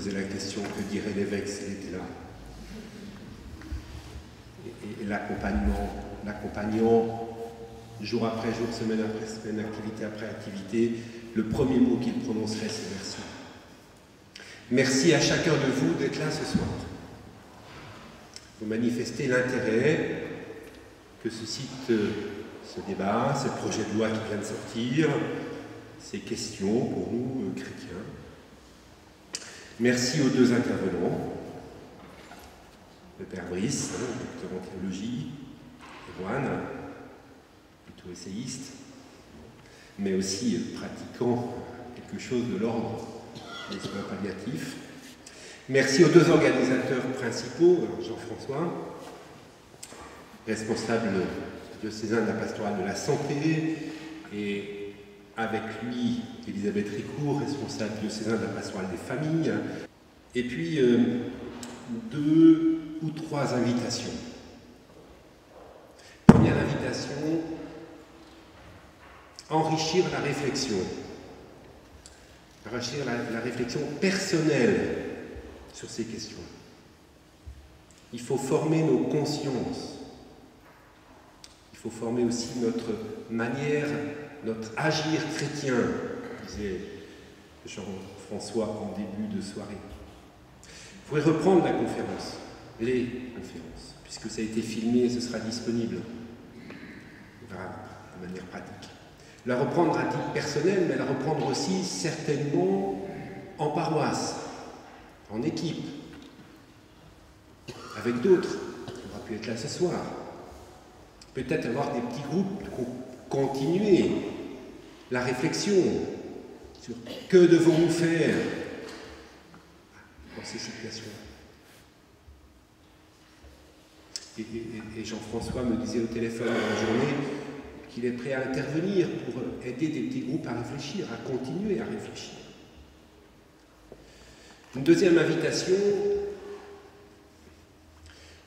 posait la question que dirait l'évêque s'il était là. Et l'accompagnant, jour après jour, semaine après semaine, activité après activité, le premier mot qu'il prononcerait, c'est merci. Merci à chacun de vous d'être là ce soir. Vous manifestez l'intérêt que suscite ce débat, ce projet de loi qui vient de sortir, ces questions pour nous, chrétiens. Merci aux deux intervenants, le Père Brice, docteur en théologie, Erwan, plutôt essayiste, mais aussi pratiquant quelque chose de l'ordre des soins palliatifs. Merci aux deux organisateurs principaux, Jean-François, responsable diocésain de la pastorale de la santé, et avec lui, Elisabeth Ricourt, responsable diocésain de la pastorale des familles, et puis 2 ou 3 invitations. Première invitation, enrichir la réflexion personnelle sur ces questions. Il faut former nos consciences. Il faut former aussi notre manière, notre agir chrétien, disait Jean-François en début de soirée. Vous pouvez reprendre la conférence, les conférences, puisque ça a été filmé et ce sera disponible. De manière pratique. La reprendre à titre personnel, mais la reprendre aussi certainement en paroisse, en équipe, avec d'autres. On aura pu être là ce soir. Peut-être avoir des petits groupes pour continuer la réflexion sur que devons-nous faire dans ces situations. Et Jean-François me disait au téléphone dans la journée qu'il est prêt à intervenir pour aider des petits groupes à réfléchir, à continuer à réfléchir. Une deuxième invitation,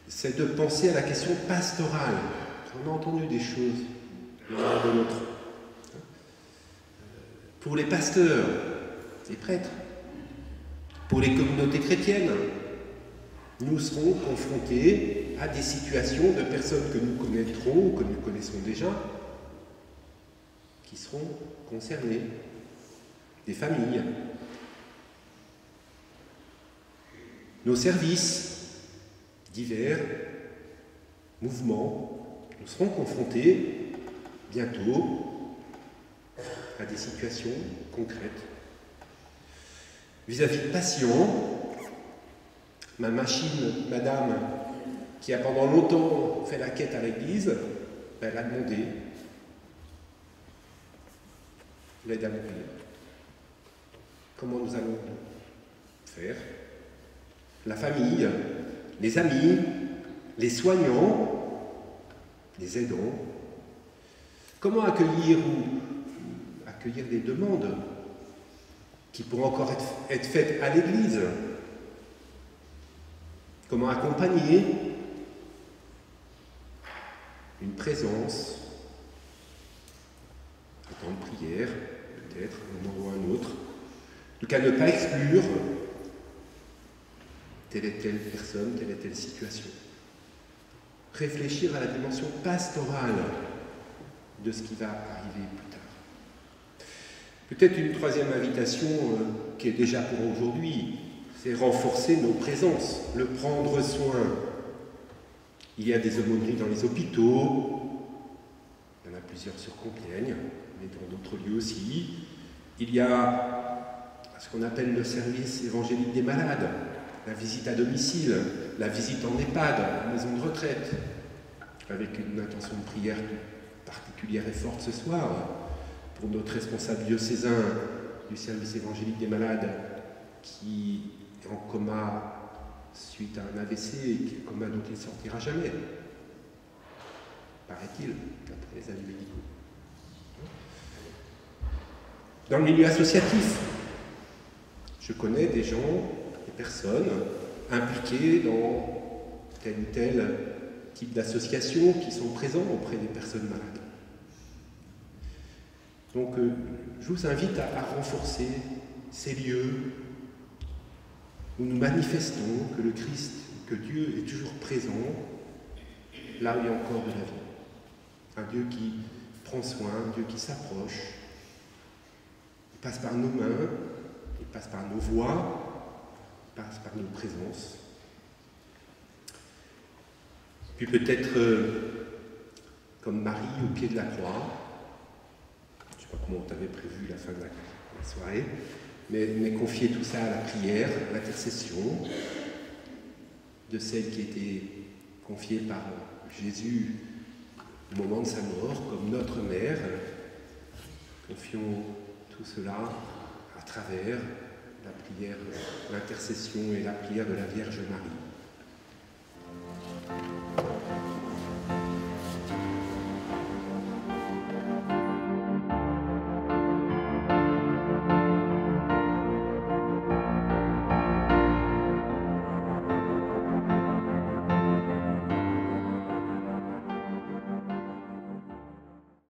c'est de penser à la question pastorale. On a entendu des choses de l'un de l'autre. Pour les pasteurs, les prêtres, pour les communautés chrétiennes, nous serons confrontés à des situations de personnes que nous connaîtrons ou que nous connaissons déjà, qui seront concernées, des familles. Nos services divers, mouvements, nous serons confrontés bientôt à des situations concrètes. Vis-à-vis de patients, ma machine, madame, qui a pendant longtemps fait la quête à l'église, elle a demandé l'aide à mourir. Comment nous allons faire? La famille, les amis, les soignants, les aidants. Comment accueillir des demandes qui pourront encore être faites à l'église? Comment accompagner une présence, un temps de prière, peut-être, un moment ou un autre. En tout cas, ne pas exclure telle et telle personne, telle et telle situation. Réfléchir à la dimension pastorale de ce qui va arriver plus tard. Peut-être une troisième invitation qui est déjà pour aujourd'hui, c'est renforcer nos présences, le prendre soin. Il y a des aumôneries dans les hôpitaux, il y en a plusieurs sur Compiègne, mais dans d'autres lieux aussi. Il y a ce qu'on appelle le service évangélique des malades, la visite à domicile, la visite en EHPAD, en maison de retraite, avec une intention de prière particulière et forte ce soir, pour notre responsable diocésain du service évangélique des malades, qui est en coma suite à un AVC et qui est coma dont il ne sortira jamais, paraît-il, d'après les avis médicaux. Dans le milieu associatif, je connais des gens, des personnes impliquées dans tel ou tel type d'association qui sont présents auprès des personnes malades. Donc, je vous invite à renforcer ces lieux où nous manifestons que le Christ, que Dieu est toujours présent, là où il y a encore de la vie. Un Dieu qui prend soin, un Dieu qui s'approche. Il passe par nos mains, il passe par nos voix, il passe par nos présences. Puis peut-être comme Marie au pied de la croix. Je ne sais pas comment tu avais prévu la fin de la soirée, mais confier tout ça à la prière, à l'intercession de celle qui était confiée par Jésus au moment de sa mort, comme notre mère. Confions tout cela à travers la prière, l'intercession et la prière de la Vierge Marie.